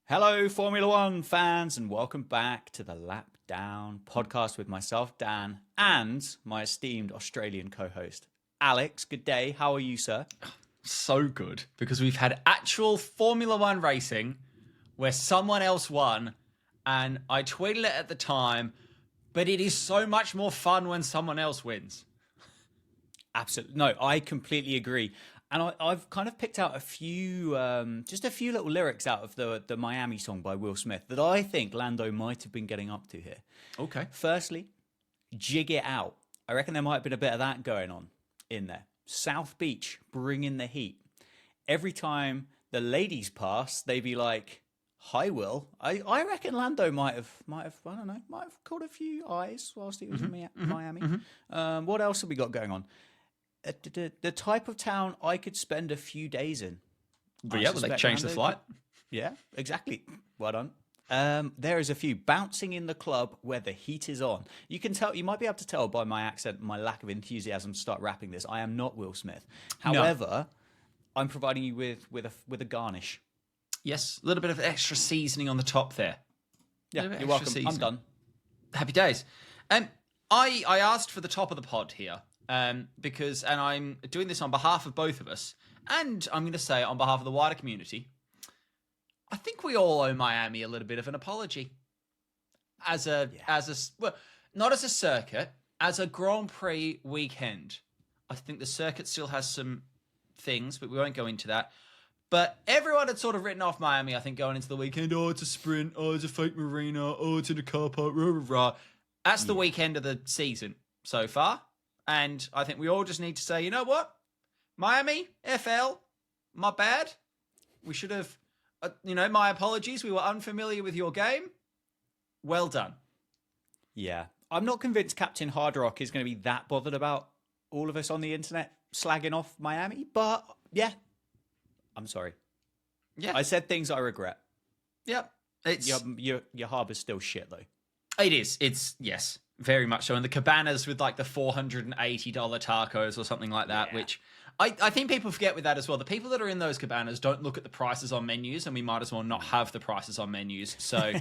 Hello, Formula One fans, and welcome back to the Lap Down podcast with myself, Dan, and my esteemed Australian co-host, Alex. Good day. How are you, sir? So good, because we've had actual Formula One racing where someone else won, and I tweeted it at the time, but it is so much more fun when someone else wins. Absolutely. No, I completely agree. And I've kind of picked out a few, just a few little lyrics out of the Miami song by Will Smith that I think Lando might have been getting up to here. Okay. Firstly, Jig It Out. I reckon there might have been a bit of that going on in there. South Beach, bring in the heat. Every time the ladies pass, they be like, "Hi, Will." I reckon Lando might have I don't know, might have caught a few eyes whilst he was in Miami. What else have we got going on? The type of town I could spend a few days in. But yeah, they changed the flight. Yeah, exactly. Well done. There is a few bouncing in the club where the heat is on. You can tell. You might be able to tell by my accent, my lack of enthusiasm to start rapping this. I am not Will Smith. However, I'm providing you with a garnish. Yes, a little bit of extra seasoning on the top there. Yeah, you're welcome. I'm done. Happy days. I asked for the top of the pod here. Because I'm doing this on behalf of both of us, and I'm going to say on behalf of the wider community, I think we all owe Miami a little bit of an apology. Well, not as a circuit, as a Grand Prix weekend. I think the circuit still has some things, but we won't go into that. But everyone had sort of written off Miami, I think, going into the weekend. Oh, it's a sprint. Oh, it's a fake marina. Oh, it's in a car park. Rah, rah, rah. That's the weekend of the season so far. And I think we all just need to say, you know what? Miami, FL, my bad. We should have, my apologies. We were unfamiliar with your game. Well done. Yeah. I'm not convinced Captain Hard Rock is going to be that bothered about all of us on the internet slagging off Miami. But, yeah, I'm sorry. Yeah. I said things I regret. Yep. Your harbour's still shit, though. It is. Yes. Very much so. And the cabanas with like the $480 tacos or something like that, which I think people forget with that as well. The people that are in those cabanas don't look at the prices on menus, and we might as well not have the prices on menus. So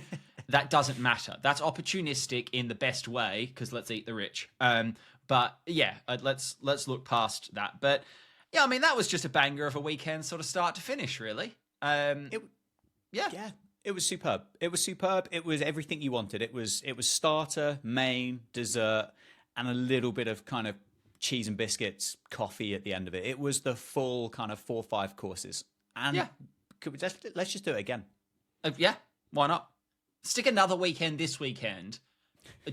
that doesn't matter. That's opportunistic in the best way, because let's eat the rich. But yeah, let's look past that. But yeah, I mean, that was just a banger of a weekend sort of start to finish, really. Yeah. It was superb. It was everything you wanted. It was starter, main, dessert, and a little bit of kind of cheese and biscuits, coffee at the end of it. It was the full kind of 4 or 5 courses. And let's just do it again. Yeah, why not? Stick another weekend this weekend.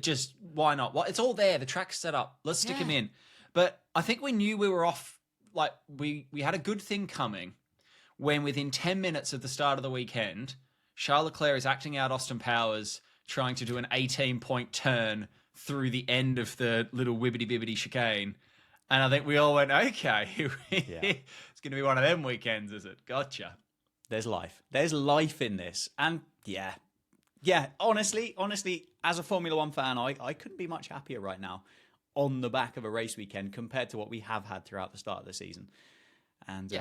Just why not? It's all there. The track's set up. Let's stick them in. But I think we knew we were off. Like we had a good thing coming when within 10 minutes of the start of the weekend, Charles Leclerc is acting out Austin Powers, trying to do an 18-point turn through the end of the little wibbity-bibbity chicane. And I think we all went, okay, it's going to be one of them weekends, is it? Gotcha. There's life. There's life in this. And yeah, honestly, as a Formula One fan, I couldn't be much happier right now on the back of a race weekend compared to what we have had throughout the start of the season. And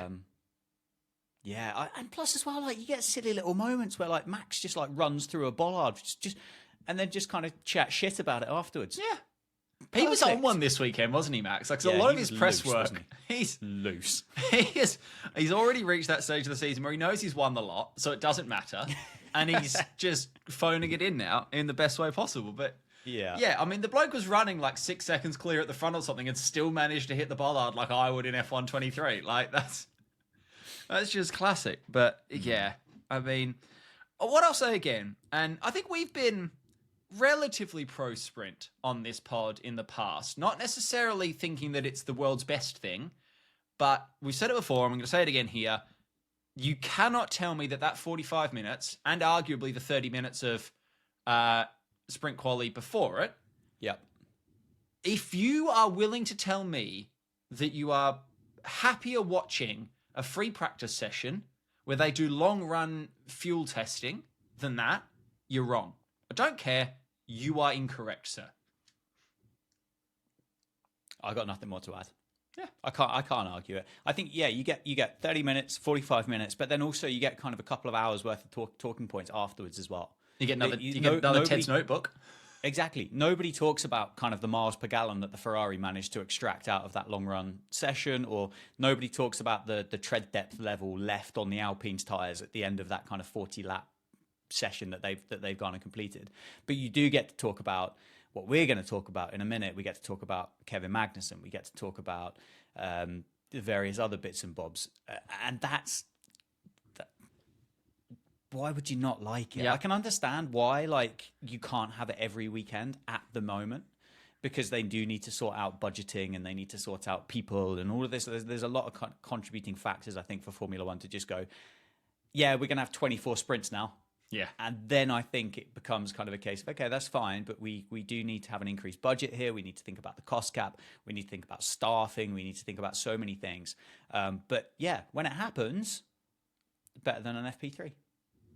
and plus as well, like you get silly little moments where like Max just like runs through a bollard, just and then just kind of chat shit about it afterwards. Yeah, he was on one this weekend, wasn't he, Max? Like, so a lot of his press work, he's loose. He's already reached that stage of the season where he knows he's won the lot, so it doesn't matter, and he's just phoning it in now in the best way possible. But yeah, I mean, the bloke was running like 6 seconds clear at the front or something, and still managed to hit the bollard like I would in F123. Like That's just classic. But yeah, I mean, what I'll say again, and I think we've been relatively pro sprint on this pod in the past, not necessarily thinking that it's the world's best thing, but we've said it before, I'm going to say it again here. You cannot tell me that 45 minutes and arguably the 30 minutes of sprint quali before it. Yep. If you are willing to tell me that you are happier watching a free practice session where they do long run fuel testing than that, you're wrong. I don't care. You are incorrect, sir. I got nothing more to add. Yeah, I can't argue it. I think you get 30 minutes, 45 minutes, but then also you get kind of a couple of hours worth of talking points afterwards as well. you get another Ted's notebook. Exactly. Nobody talks about kind of the miles per gallon that the Ferrari managed to extract out of that long run session, or nobody talks about the tread depth level left on the Alpine's tires at the end of that kind of 40 lap session that they've gone and completed. But you do get to talk about what we're going to talk about in a minute. We get to talk about Kevin Magnusson. We get to talk about the various other bits and bobs, and that's. Why would you not like it? Yeah. I can understand why, like, you can't have it every weekend at the moment, because they do need to sort out budgeting and they need to sort out people and all of this. There's a lot of contributing factors, I think, for Formula One to just go, yeah, we're going to have 24 sprints now. Yeah. And then I think it becomes kind of a case of, okay, that's fine, but we do need to have an increased budget here. We need to think about the cost cap. We need to think about staffing. We need to think about so many things. But yeah, when it happens, better than an FP3.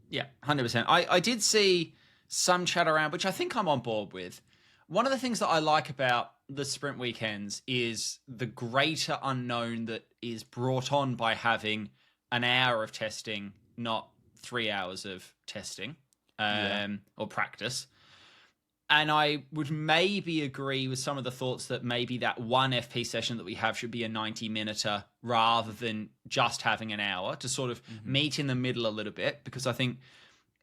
Yeah, 100%. I did see some chat around, which I think I'm on board with. One of the things that I like about the sprint weekends is the greater unknown that is brought on by having an hour of testing, not 3 hours of testing or practice. And I would maybe agree with some of the thoughts that maybe that one FP session that we have should be a 90-minuter rather than just having an hour to sort of meet in the middle a little bit, because I think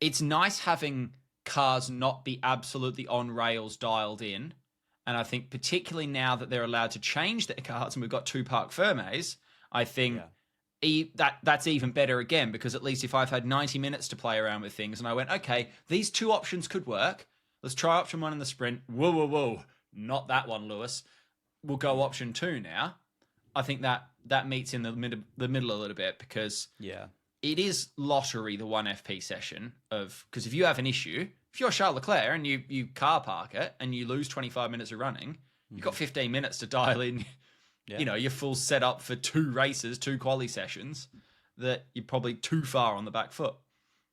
it's nice having cars not be absolutely on rails dialed in. And I think particularly now that they're allowed to change their cars and we've got two Parc Fermes, I think that's even better again, because at least if I've had 90 minutes to play around with things and I went, okay, these two options could work. Let's try option 1 in the sprint. Whoa. Not that one, Lewis. We'll go option 2 now. I think that meets in the middle a little bit, because it is lottery, the one FP session because if you have an issue, if you're Charles Leclerc and you car park it and you lose 25 minutes of running, you've got 15 minutes to dial in, your full setup for 2 races, 2 quali sessions, that you're probably too far on the back foot.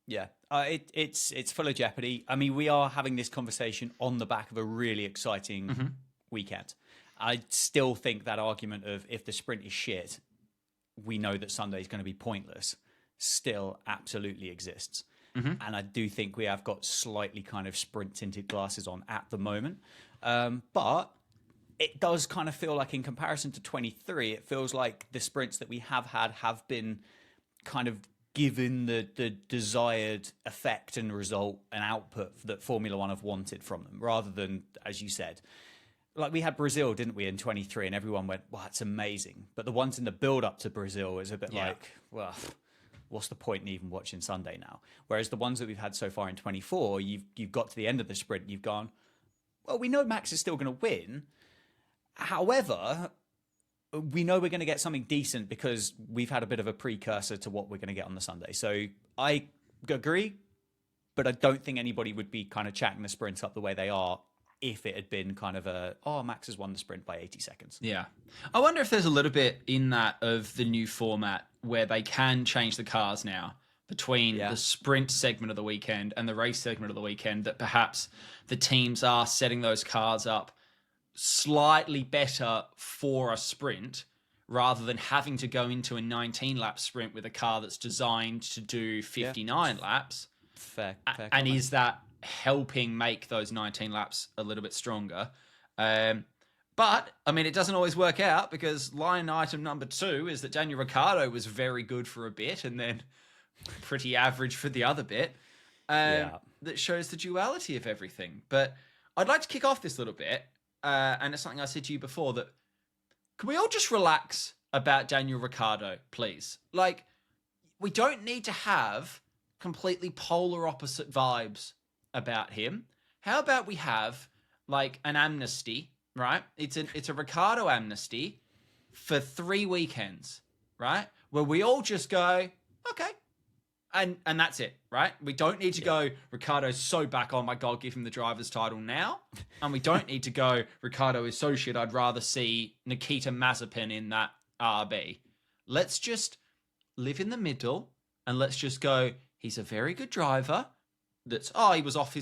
Yeah, it's full of jeopardy. I mean, we are having this conversation on the back of a really exciting weekend. I still think that argument of if the sprint is shit, we know that Sunday is going to be pointless, still absolutely exists. And I do think we have got slightly kind of sprint tinted glasses on at the moment. But it does kind of feel like, in comparison to 23, it feels like the sprints that we have been kind of given the desired effect and result and output that Formula One have wanted from them, rather than, as you said, like we had Brazil, didn't we, in 23, and everyone went, wow, it's amazing. But the ones in the build up to Brazil is a bit like, well, what's the point in even watching Sunday now? Whereas the ones that we've had so far in 24, you've got to the end of the sprint, you've gone, well, we know Max is still going to win. However, we know we're going to get something decent because we've had a bit of a precursor to what we're going to get on the Sunday. So I agree, but I don't think anybody would be kind of chatting the sprints up the way they are if it had been kind of Max has won the sprint by 80 seconds. Yeah. I wonder if there's a little bit in that of the new format where they can change the cars now between the sprint segment of the weekend and the race segment of the weekend, that perhaps the teams are setting those cars up slightly better for a sprint rather than having to go into a 19-lap sprint with a car that's designed to do 59 laps. Fair and comment. Is that helping make those 19 laps a little bit stronger? But, I mean, it doesn't always work out, because line item number 2 is that Daniel Ricciardo was very good for a bit and then pretty average for the other bit. That shows the duality of everything. But I'd like to kick off this little bit. And it's something I said to you before, that can we all just relax about Daniel Ricciardo, please? Like, we don't need to have completely polar opposite vibes about him. How about we have like an amnesty, right? It's a Ricciardo amnesty for 3 weekends, right? Where we all just go, okay. And that's it, right? We don't need to go, Ricciardo's so back, oh my God, give him the driver's title now. And we don't need to go, Ricciardo is so shit, I'd rather see Nikita Mazepin in that RB. Let's just live in the middle, and let's just go, he's a very good driver. That's, he was off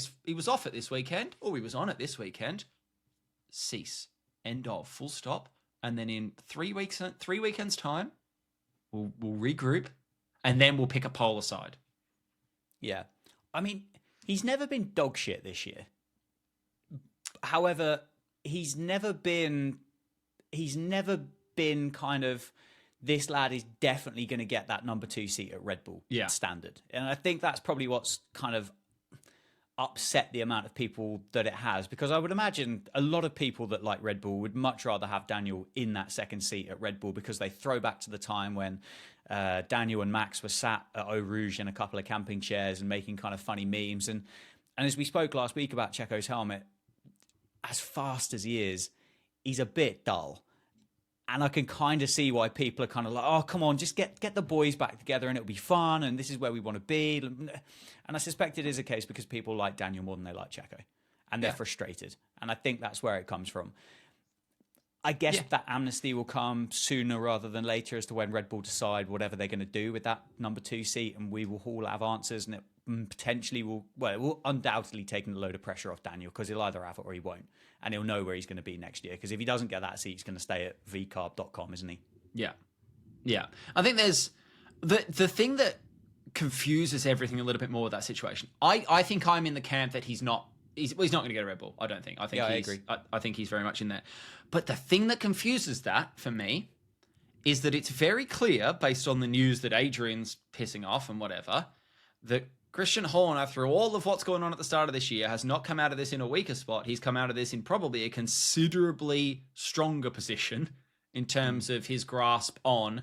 it this weekend, or he was on it this weekend. Cease. End of. Full stop. and then in 3 weekends time, we'll regroup, and then we'll pick a polar side. Yeah. I mean, he's never been dog shit this year. However, he's never been kind of, this lad is definitely going to get that number 2 seat at Red Bull standard. And I think that's probably what's kind of upset the amount of people that it has, because I would imagine a lot of people that like Red Bull would much rather have Daniel in that second seat at Red Bull, because they throw back to the time when Daniel and Max were sat at Eau Rouge in a couple of camping chairs and making kind of funny memes. And as we spoke last week about Checo's helmet, as fast as he is, he's a bit dull. And I can kind of see why people are kind of like, oh, come on, just get the boys back together and it'll be fun. And this is where we want to be. And I suspect it is a case because people like Daniel more than they like Checo. And they're frustrated. And I think that's where it comes from. I guess that amnesty will come sooner rather than later as to when Red Bull decide whatever they're going to do with that number 2 seat. And we will all have answers. And it potentially will, well, it will undoubtedly take a load of pressure off Daniel, because he'll either have it or he won't. And he'll know where he's going to be next year. Because if he doesn't get that seat, he's going to stay at vcarb.com, isn't he? Yeah. Yeah. I think there's the thing that confuses everything a little bit more with that situation. I think I'm in the camp that he's not going to get a Red Bull. I don't think. I agree. I think he's very much in there. But the thing that confuses that for me is that it's very clear, based on the news that Adrian's pissing off and whatever, that Christian Horner, through all of what's going on at the start of this year, has not come out of this in a weaker spot. He's come out of this in probably a considerably stronger position in terms of his grasp on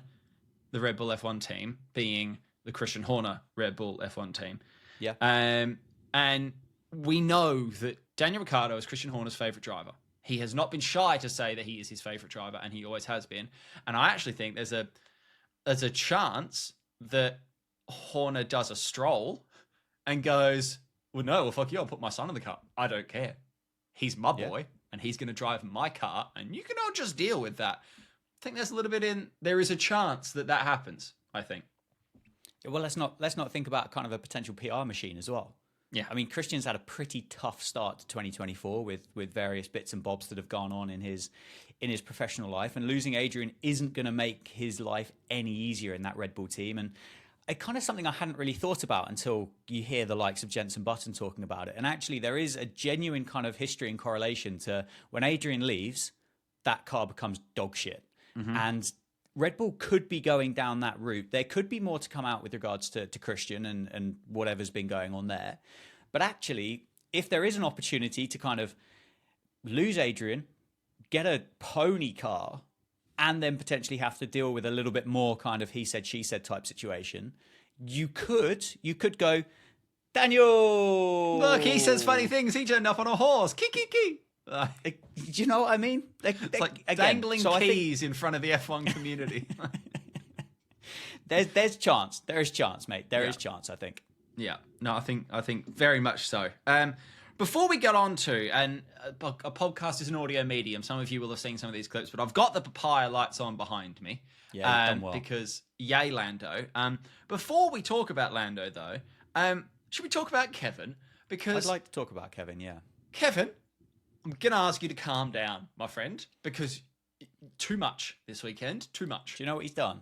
the Red Bull F1 team, being the Christian Horner Red Bull F1 team. Yeah. And we know that Daniel Ricciardo is Christian Horner's favourite driver. He has not been shy to say that he is his favourite driver, and he always has been. And I actually think there's a chance that Horner does a stroll and goes, well, fuck you, I'll put my son in the car. I don't care. He's my boy, and he's going to drive my car, and you can all just deal with that. I think there's a little bit there is a chance that happens, I think. Well, let's not think about kind of a potential PR machine as well. Yeah. I mean, Christian's had a pretty tough start to 2024 with various bits and bobs that have gone on in his professional life, and losing Adrian isn't going to make his life any easier in that Red Bull team. And it kind of something I hadn't really thought about until you hear the likes of Jenson Button talking about it. And actually, there is a genuine kind of history and correlation to when Adrian leaves, that car becomes dog shit. Mm-hmm. And Red Bull could be going down that route. There could be more to come out with regards to Christian and whatever's been going on there. But actually, if there is an opportunity to kind of lose Adrian, get a pony car, and then potentially have to deal with a little bit more kind of he said, she said type situation, you could go, Daniel! Look, he says funny things. He turned up on a horse. Kiki. Do you know what I mean? It's like dangling keys in front of the F1 community. There's chance. There is chance, mate. There is chance, I think. Yeah. No, I think very much so. Before we get on to, and a podcast is an audio medium, some of you will have seen some of these clips, but I've got the papaya lights on behind me. Yeah, you've done well. Because yay, Lando. Before we talk about Lando, though, should we talk about Kevin? Because I'd like to talk about Kevin, yeah. Kevin, I'm going to ask you to calm down, my friend, because too much this weekend, too much. Do you know what he's done?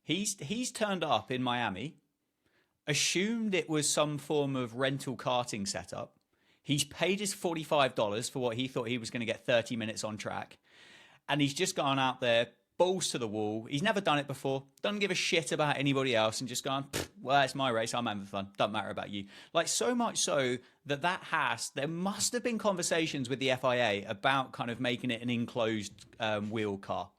He's turned up in Miami, assumed it was some form of rental karting setup. He's paid his $45 for what he thought he was going to get 30 minutes on track. And he's just gone out there, balls to the wall. He's never done it before. Doesn't give a shit about anybody else, and just gone, well, it's my race. I'm having fun. Doesn't matter about you. Like, so much so that there must have been conversations with the FIA about kind of making it an enclosed wheel car.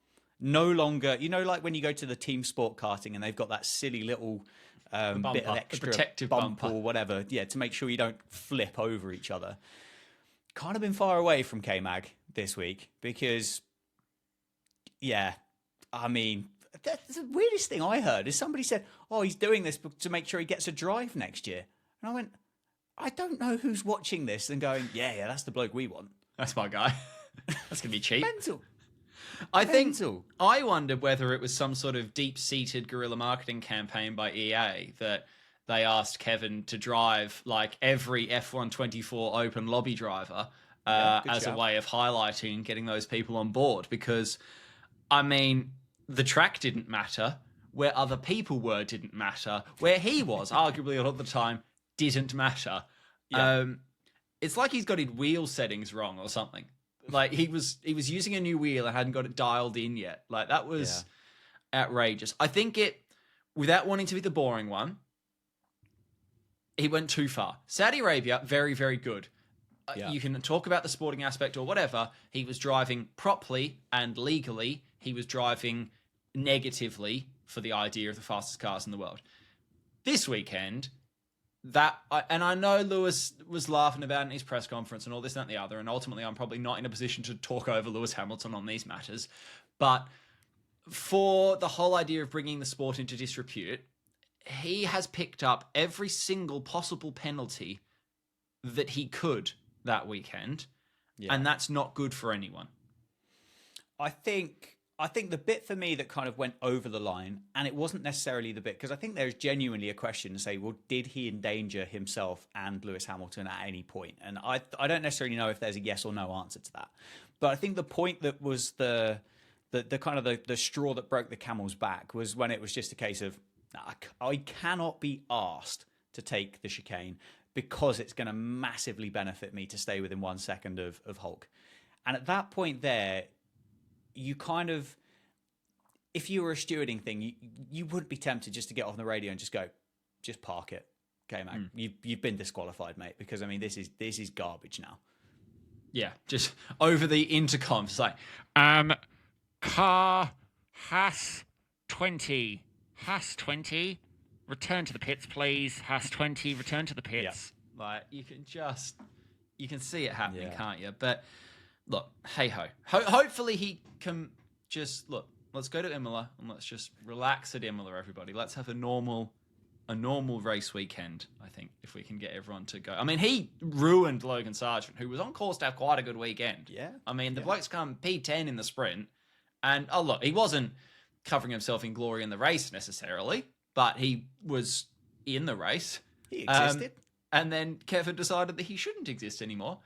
No longer, like when you go to the team sport karting and they've got that silly little bit of extra protective bump bumper or whatever, to make sure you don't flip over each other. Kind of been far away from K-Mag this week because, I mean, that's the weirdest thing I heard is somebody said, oh, he's doing this to make sure he gets a drive next year. And I went, I don't know who's watching this and going, yeah, that's the bloke we want. That's my guy. That's going to be cheap. Mental. I wondered whether it was some sort of deep-seated guerrilla marketing campaign by EA that they asked Kevin to drive like every F124 open lobby driver as a way of highlighting and getting those people on board. Because, I mean, the track didn't matter. Where other people were didn't matter. Where he was, arguably a lot of the time, didn't matter. Yeah. It's like he's got his wheel settings wrong or something. Like he was using a new wheel and hadn't got it dialed in yet. Like that was outrageous. I think without wanting to be the boring one, he went too far. Saudi Arabia, very, very good. You can talk about the sporting aspect or whatever. He was driving properly and legally. He was driving negatively for the idea of the fastest cars in the world. This weekend, and I know Lewis was laughing about it in his press conference and all this, that, and the other, and ultimately I'm probably not in a position to talk over Lewis Hamilton on these matters, but for the whole idea of bringing the sport into disrepute, he has picked up every single possible penalty that he could that weekend, and that's not good for anyone. I think the bit for me that kind of went over the line, and it wasn't necessarily the bit, because I think there's genuinely a question to say, well, did he endanger himself and Lewis Hamilton at any point? And I don't necessarily know if there's a yes or no answer to that. But I think the point that was the kind of the straw that broke the camel's back was when it was just a case of, I cannot be asked to take the chicane because it's going to massively benefit me to stay within 1 second of Hulk. And at that point there, you kind of, if you were a stewarding thing, you would be tempted just to get off the radio and just go, just park it. Okay, mate, you've been disqualified, mate, because I mean this is garbage now. Yeah, just over the intercom, it's like, car has 20, return to the pits, please. Has 20, return to the pits. Yeah. Like you can see it happening, can't you? But look, hey ho. Hopefully he can just look. Let's go to Imola and let's just relax at Imola, everybody. Let's have a normal race weekend. I think if we can get everyone to go. I mean, he ruined Logan Sargent, who was on course to have quite a good weekend. Yeah. I mean, the bloke's come P10 in the sprint, and look, he wasn't covering himself in glory in the race necessarily, but he was in the race. He existed. And then Kevin decided that he shouldn't exist anymore.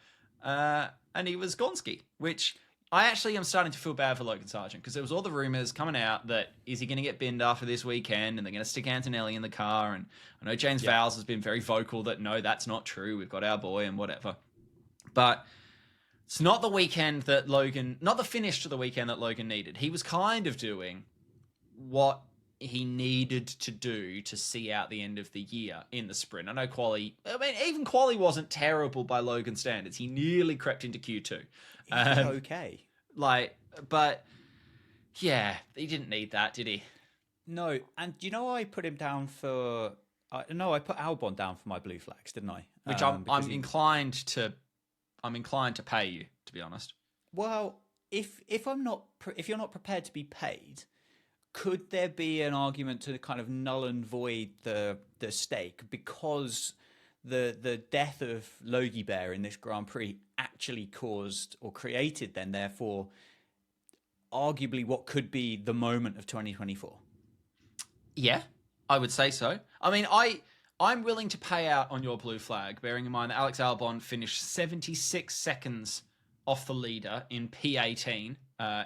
And he was Gonski, which I actually am starting to feel bad for Logan Sargent, because there was all the rumours coming out that is he going to get binned after this weekend and they're going to stick Antonelli in the car. And I know James Vowles has been very vocal that no, that's not true. We've got our boy and whatever. But it's not the weekend that not the finish to the weekend that Logan needed. He was kind of doing what he needed to do to see out the end of the year in the sprint. I know even quali wasn't terrible by Logan standards. He nearly crept into Q2. Okay. But yeah, he didn't need that, did he? No, and you know I put him down for... I put Albon down for my blue flags, didn't I? Which I'm inclined to pay you, to be honest. Well, if you're not prepared to be paid, could there be an argument to kind of null and void the stake, because the death of Logie Bear in this Grand Prix actually caused or created then therefore arguably what could be the moment of 2024? Yeah, I would say so. I mean, I'm willing to pay out on your blue flag, bearing in mind that Alex Albon finished 76 seconds off the leader in P18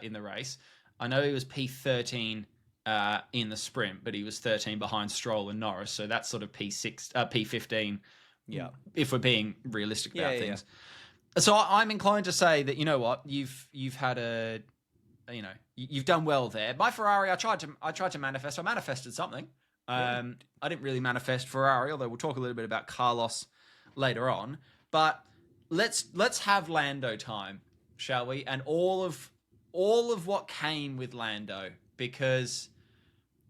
in the race. I know he was P13 in the sprint, but he was 13 behind Stroll and Norris, so that's sort of P15. Yeah, if we're being realistic about things. So I'm inclined to say that, you know what, you've had you've done well there. My Ferrari, I tried to manifest. I manifested something. I didn't really manifest Ferrari, although we'll talk a little bit about Carlos later on. But let's have Lando time, shall we? And all of what came with Lando, because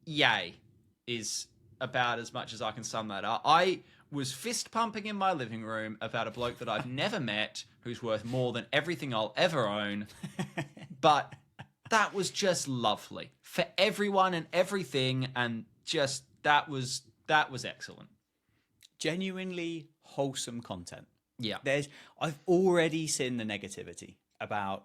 yay is about as much as I can sum that up. I was fist pumping in my living room about a bloke that I've never met, who's worth more than everything I'll ever own. But that was just lovely for everyone and everything, and just that was excellent. Genuinely wholesome content. Yeah. I've already seen the negativity about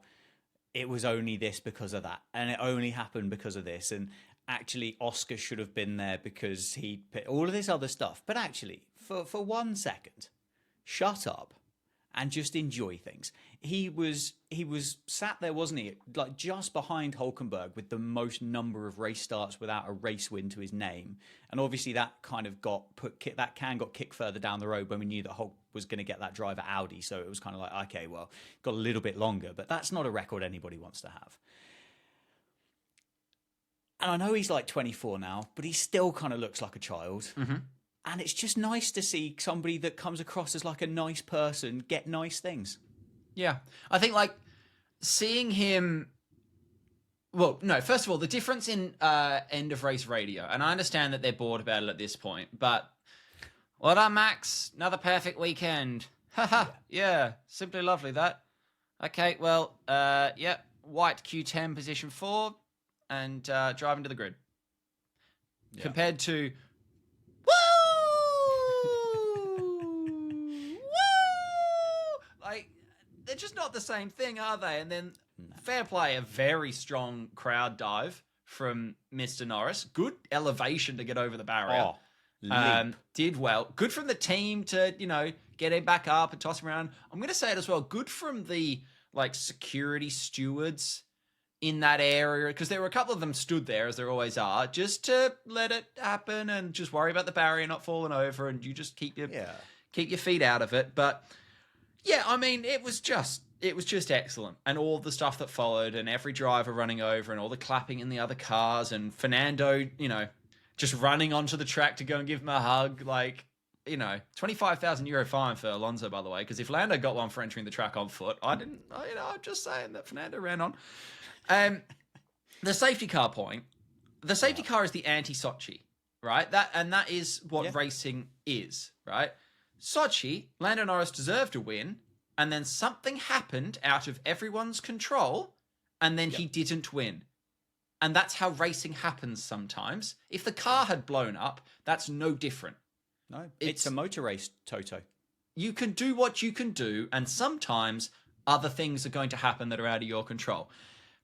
it was only this because of that, and it only happened because of this, and actually Oscar should have been there because he put all of this other stuff. But actually, for 1 second, shut up and just enjoy things. He was sat there, wasn't he? Like just behind Hulkenberg with the most number of race starts without a race win to his name. And obviously that kind of got kicked further down the road when we knew that Hulk was going to get that drive at Audi. So it was kind of like, okay, well, got a little bit longer, but that's not a record anybody wants to have. And I know he's like 24 now, but he still kind of looks like a child. Mm-hmm. And it's just nice to see somebody that comes across as like a nice person get nice things. Yeah. I think like seeing him... Well, no, first of all, the difference in end of race radio, and I understand that they're bored about it at this point, but well done, Max. Another perfect weekend. Haha. Yeah. Simply lovely, that. Okay, well, yeah. White Q10, position 4, and driving to the grid. Yeah. Compared to... Like, they're just not the same thing, are they? And then, fair play, a very strong crowd dive from Mr. Norris. Good elevation to get over the barrier. Did well. Good from the team to, get him back up and toss him around. I'm going to say it as well. Good from the, security stewards in that area, because there were a couple of them stood there, as there always are, just to let it happen and just worry about the barrier not falling over, and you just keep your feet out of it. But... yeah, I mean, it was just excellent. And all the stuff that followed, and every driver running over, and all the clapping in the other cars, and Fernando, just running onto the track to go and give him a hug. Like, 25,000 euro fine for Alonso, by the way, because if Lando got one for entering the track on foot, I'm just saying that Fernando ran on. The safety car point. The safety car is the anti-Sochi, right? That is what racing is, right? Sochi, Lando Norris deserved a win, and then something happened out of everyone's control, and then he didn't win. And that's how racing happens sometimes. If the car had blown up, that's no different. No, it's a motor race, Toto. You can do what you can do, and sometimes other things are going to happen that are out of your control.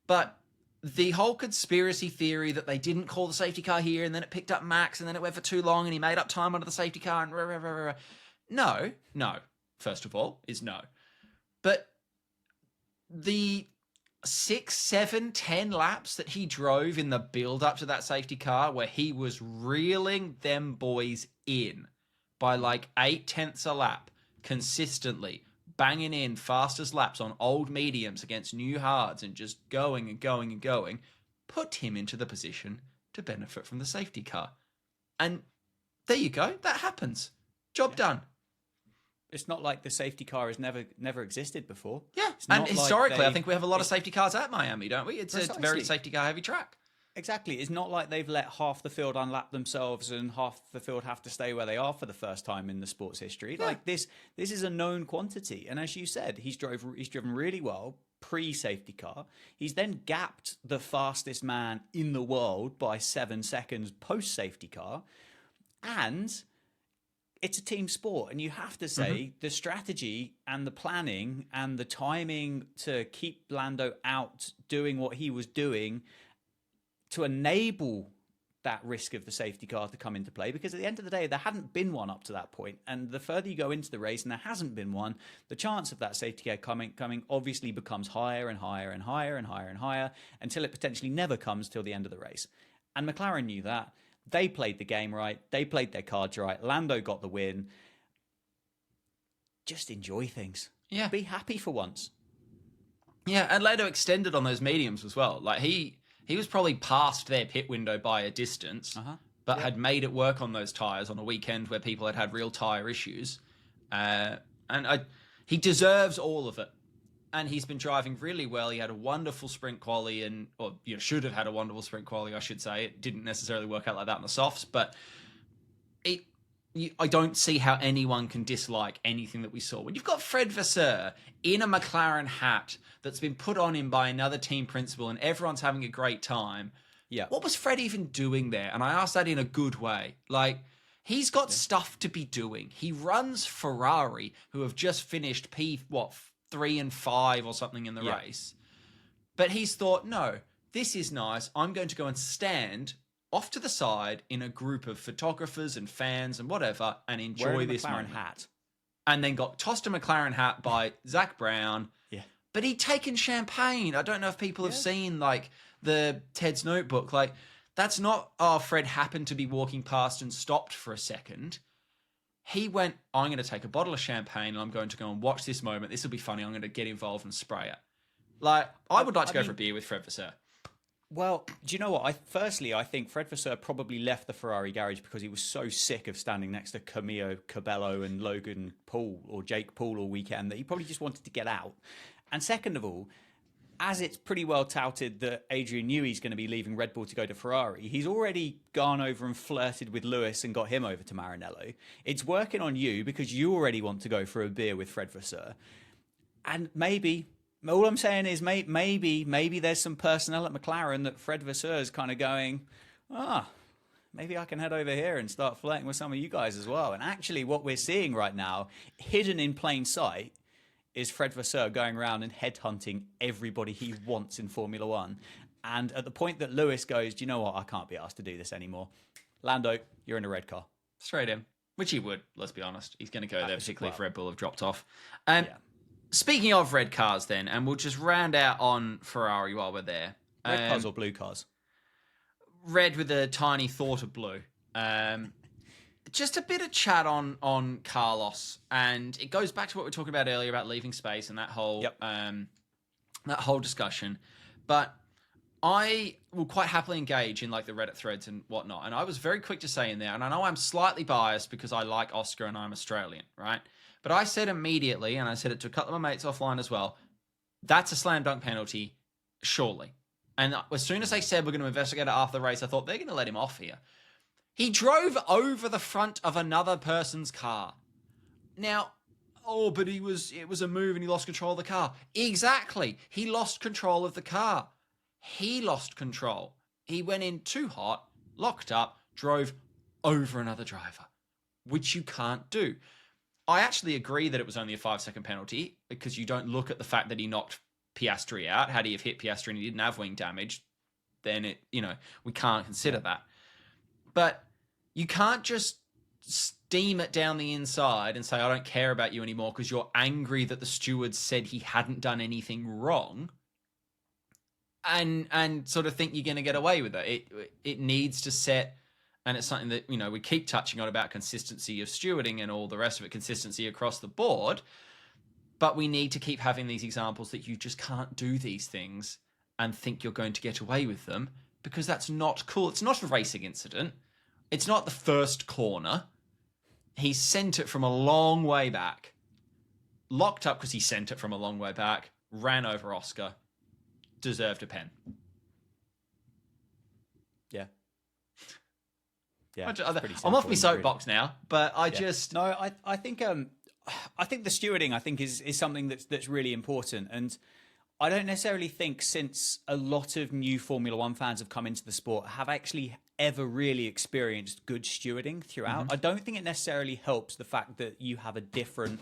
But the whole conspiracy theory that they didn't call the safety car here, and then it picked up Max, and then it went for too long, and he made up time under the safety car, and No, first of all, is no. But the 6, 7, 10 laps that he drove in the build-up to that safety car, where he was reeling them boys in by 0.8 a lap, consistently, banging in fastest laps on old mediums against new hards, and just going and going and going, put him into the position to benefit from the safety car. And there you go, that happens. Job done. It's not like the safety car has never existed before. Yeah, and historically, I think we have a lot of safety cars at Miami, don't we? It's a very safety car heavy track. Exactly. It's not like they've let half the field unlap themselves and half the field have to stay where they are for the first time in the sport's history. Yeah. Like this is a known quantity. And as you said, he's driven really well pre-safety car. He's then gapped the fastest man in the world by 7 seconds post-safety car. And it's a team sport, and you have to say the strategy and the planning and the timing to keep Lando out doing what he was doing to enable that risk of the safety car to come into play, because at the end of the day, there hadn't been one up to that point. And the further you go into the race and there hasn't been one, the chance of that safety car coming obviously becomes higher and higher and higher and higher and higher until it potentially never comes till the end of the race. And McLaren knew that. They played the game right. They played their cards right. Lando got the win. Just enjoy things. Yeah. Be happy for once. Yeah, and Lando extended on those mediums as well. Like he was probably past their pit window by a distance, but had made it work on those tyres on a weekend where people had real tyre issues. He deserves all of it. And he's been driving really well. He had a wonderful sprint quali, should have had a wonderful sprint quali, I should say. It didn't necessarily work out like that in the softs, but I don't see how anyone can dislike anything that we saw. When you've got Fred Vasseur in a McLaren hat that's been put on him by another team principal and everyone's having a great time, what was Fred even doing there? And I ask that in a good way. He's got stuff to be doing. He runs Ferrari, who have just finished 3 and 5 or something in the race. But he's thought, no, this is nice. I'm going to go and stand off to the side in a group of photographers and fans and whatever and enjoy this moment. Hat. and then got tossed a McLaren hat by Zach Brown. Yeah. But he'd taken champagne. I don't know if people have seen like the Ted's Notebook. Like, that's not, Fred happened to be walking past and stopped for a second. He went, I'm going to take a bottle of champagne and I'm going to go and watch this moment. This will be funny. I'm going to get involved and spray it. Like, I would like to go for a beer with Fred Vasseur. Well, do you know what? I think Fred Vasseur probably left the Ferrari garage because he was so sick of standing next to Camillo Cabello and Logan Paul or Jake Paul all weekend that he probably just wanted to get out. And second of all, as it's pretty well touted that Adrian Newey's going to be leaving Red Bull to go to Ferrari, he's already gone over and flirted with Lewis and got him over to Maranello. It's working on you because you already want to go for a beer with Fred Vasseur. And maybe... all I'm saying is maybe there's some personnel at McLaren that Fred Vasseur is kind of going, maybe I can head over here and start flirting with some of you guys as well. And actually what we're seeing right now, hidden in plain sight, is Fred Vasseur going around and headhunting everybody he wants in Formula One. And at the point that Lewis goes, do you know what, I can't be asked to do this anymore. Lando, you're in a red car. Straight in. Which he would, let's be honest. He's going to go there, particularly if Red Bull have dropped off. Speaking of red cars then, and we'll just round out on Ferrari while we're there. Red cars or blue cars? Red with a tiny thought of blue. Just a bit of chat on Carlos, and it goes back to what we were talking about earlier about leaving space and that whole discussion. But I will quite happily engage in like the Reddit threads and whatnot. And I was very quick to say in there, and I know I'm slightly biased because I like Oscar and I'm Australian, right? But I said immediately, and I said it to a couple of my mates offline as well, that's a slam dunk penalty, surely. And as soon as they said we're going to investigate it after the race, I thought they're going to let him off here. He drove over the front of another person's car. Now, but it was a move and he lost control of the car. Exactly. He lost control of the car. He lost control. He went in too hot, locked up, drove over another driver, which you can't do. I actually agree that it was only a 5-second penalty because you don't look at the fact that he knocked Piastri out. Had he have hit Piastri and he didn't have wing damage, then we can't consider that. But you can't just steam it down the inside and say, I don't care about you anymore because you're angry that the steward said he hadn't done anything wrong and sort of think you're going to get away with it. It needs to set... And it's something that, we keep touching on about consistency of stewarding and all the rest of it, consistency across the board. But we need to keep having these examples that you just can't do these things and think you're going to get away with them because that's not cool. It's not a racing incident. It's not the first corner. He sent it from a long way back. Locked up because he sent it from a long way back. Ran over Oscar. Deserved a pen. Yeah, I'm off my soapbox now, but I just... No, I think the stewarding, is something that's really important. And I don't necessarily think since a lot of new Formula One fans have come into the sport have actually ever really experienced good stewarding throughout. Mm-hmm. I don't think it necessarily helps the fact that you have a different...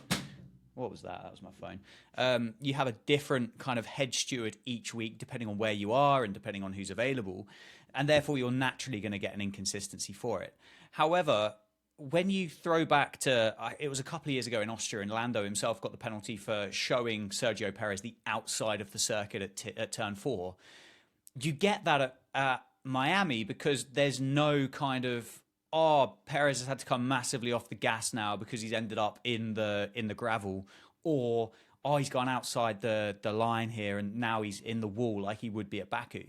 What was that? That was my phone. You have a different kind of head steward each week, depending on where you are and depending on who's available. And therefore, you're naturally going to get an inconsistency for it. However, when you throw back to, it was a couple of years ago in Austria, and Lando himself got the penalty for showing Sergio Perez the outside of the circuit at turn 4. You get that at Miami because there's no kind of, Perez has had to come massively off the gas now because he's ended up in the gravel, or he's gone outside the line here and now he's in the wall like he would be at Baku.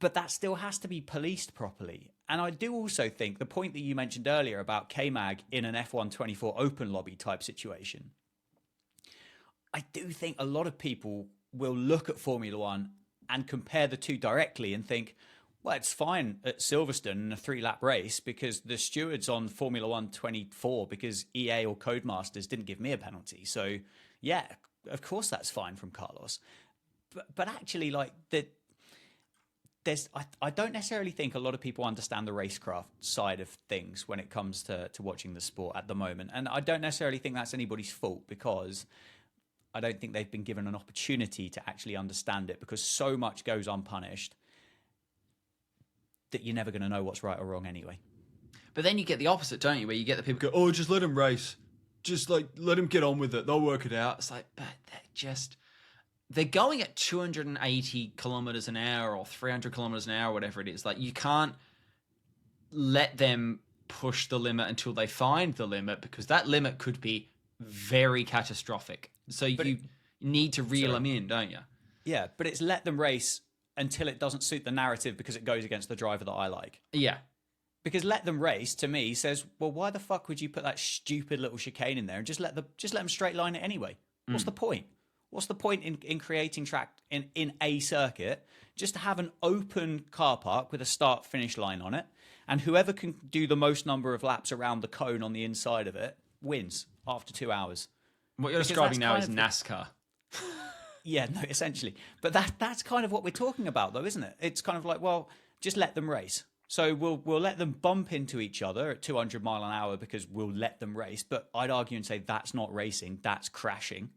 But that still has to be policed properly. And I do also think the point that you mentioned earlier about K-Mag in an F1 24 open lobby type situation, I do think a lot of people will look at Formula One and compare the two directly and think, well, it's fine at Silverstone in a 3-lap race because the stewards on Formula 1 24 because EA or Codemasters didn't give me a penalty. So, yeah, of course that's fine from Carlos. But actually, like, I don't necessarily think a lot of people understand the racecraft side of things when it comes to watching the sport at the moment. And I don't necessarily think that's anybody's fault because I don't think they've been given an opportunity to actually understand it because so much goes unpunished that you're never going to know what's right or wrong anyway. But then you get the opposite, don't you? Where you get the people go, just let him race. just like let them get on with it. They'll work it out. It's like, but they're going at 280 kilometers an hour or 300 kilometers an hour, whatever it is. Like, you can't let them push the limit until they find the limit, because that limit could be very catastrophic. So you need to reel them in, don't you? Yeah, but it's let them race until it doesn't suit the narrative because it goes against the driver that I like. Yeah. Because let them race, to me, says, well, why the fuck would you put that stupid little chicane in there and just let them straight line it anyway? What's the point? What's the point in creating track in a circuit just to have an open car park with a start-finish line on it, and whoever can do the most number of laps around the cone on the inside of it wins after 2 hours? What you're describing now is NASCAR. Yeah, no, essentially. But that's kind of what we're talking about, though, isn't it? It's kind of like, well, just let them race. So we'll let them bump into each other at 200 mile an hour because we'll let them race. But I'd argue and say that's not racing, that's crashing.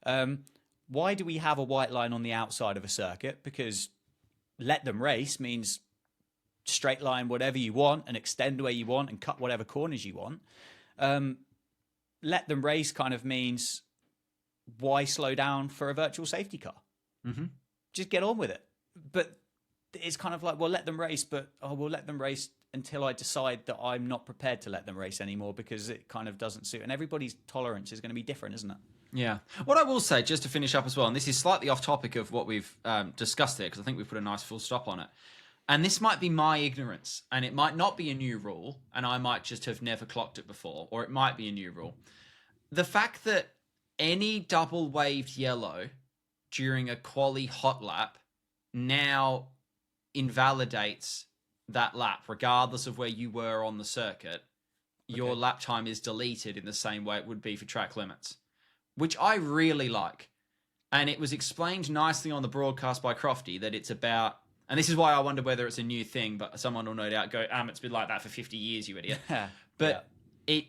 Why do we have a white line on the outside of a circuit? Because let them race means straight line whatever you want and extend where you want and cut whatever corners you want. Let them race kind of means, why slow down for a virtual safety car? Mm-hmm. Just get on with it. But it's kind of like, well, let them race, but we'll let them race until I decide that I'm not prepared to let them race anymore because it kind of doesn't suit. And everybody's tolerance is going to be different, isn't it? Yeah. What I will say, just to finish up as well, and this is slightly off topic of what we've discussed there, because I think we've put a nice full stop on it. And this might be my ignorance, and it might not be a new rule, and I might just have never clocked it before, or it might be a new rule. The fact that any double waved yellow during a quali hot lap now invalidates that lap, regardless of where you were on the circuit. Your lap time is deleted in the same way it would be for track limits, which I really like. And it was explained nicely on the broadcast by Crofty that it's about, and this is why I wonder whether it's a new thing, but someone will no doubt go, it's been like that for 50 years, you idiot. But it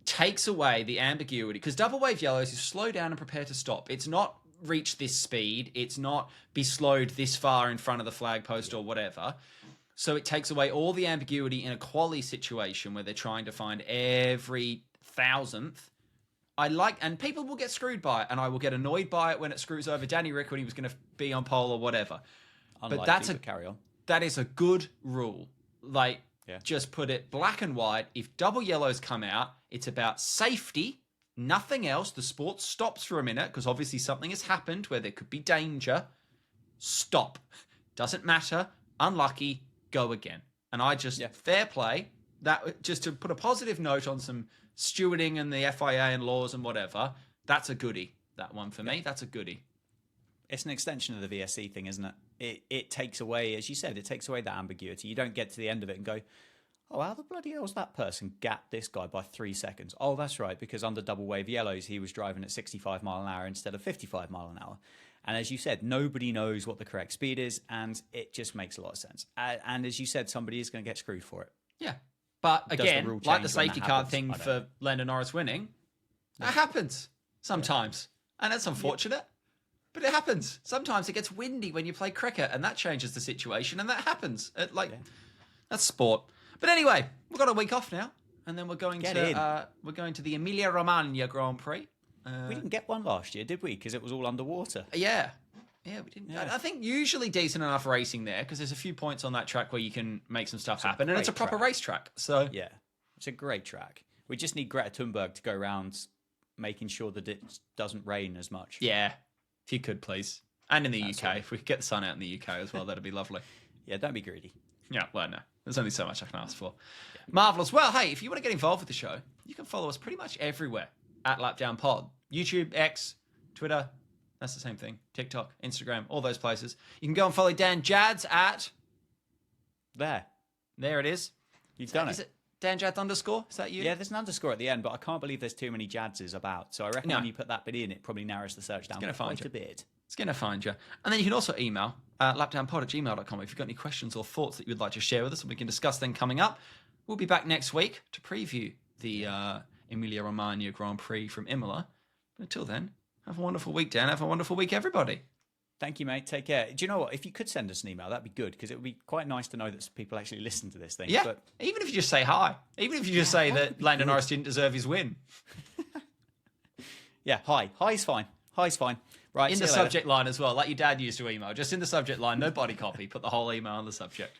takes away the ambiguity, because double wave yellows is slow down and prepare to stop. It's not reach this speed. It's not be slowed this far in front of the flag post or whatever. So it takes away all the ambiguity in a quali situation where they're trying to find every thousandth. I like, and people will get screwed by it, and I will get annoyed by it when it screws over Danny Rick when he was going to be on pole or whatever. Unlikely, but carry on. That is a good rule. Like, just put it black and white. If double yellows come out, it's about safety. Nothing else. The sport stops for a minute because obviously something has happened where there could be danger. Stop. Doesn't matter. Unlucky. Go again. And I just, fair play. That, just to put a positive note on some stewarding and the FIA and laws and whatever, that's a goodie. That one for me, that's a goodie. It's an extension of the VSC thing, isn't it? It takes away, as you said, it takes away that ambiguity. You don't get to the end of it and go, oh, how the bloody hell's that person gapped this guy by 3 seconds? Oh, that's right, because under double wave yellows, he was driving at 65 mile an hour instead of 55 mile an hour. And as you said, nobody knows what the correct speed is, and it just makes a lot of sense. And as you said, somebody is going to get screwed for it. Yeah. But again, like the safety car thing for Lando Norris winning, that happens sometimes. And that's unfortunate. But it happens. Sometimes it gets windy when you play cricket, and that changes the situation, and that happens. That's sport. But anyway, we've got a week off now, and then we're going to the Emilia-Romagna Grand Prix. We didn't get one last year, did we? Because it was all underwater. Yeah, we didn't. Yeah. I think usually decent enough racing there, because there's a few points on that track where you can make some stuff happen, and it's a proper racetrack. So yeah, it's a great track. We just need Greta Thunberg to go around making sure that it doesn't rain as much. Yeah. If you could, please. And in the UK. If we could get the sun out in the UK as well, that'd be lovely. Yeah, don't be greedy. Yeah, well, no. There's only so much I can ask for. Yeah. Marvellous. Well, hey, if you want to get involved with the show, you can follow us pretty much everywhere at LapdownPod. YouTube, X, Twitter, that's the same thing. TikTok, Instagram, all those places. You can go and follow Dan Jads at... There it is. You've done it. Is it Dan Jads _? Is that you? Yeah, there's an underscore at the end, but I can't believe there's too many Jadses about. So I reckon when you put that bit in, it probably narrows the search down quite a bit. It's going to find you. And then you can also email lapdownpod@gmail.com if you've got any questions or thoughts that you would like to share with us, and we can discuss them coming up. We'll be back next week to preview the Emilia-Romagna Grand Prix from Imola. But until then, have a wonderful week, Dan. Have a wonderful week, everybody. Thank you, mate. Take care. Do you know what? If you could send us an email, that'd be good, because it would be quite nice to know that people actually listen to this thing. Yeah, even if you just say hi. Even if you just say that Lando Norris didn't deserve his win. Yeah, hi. Hi's fine. Hi's fine. Right. In the subject line as well, like your dad used to email. Just in the subject line, no body copy. Put the whole email in the subject.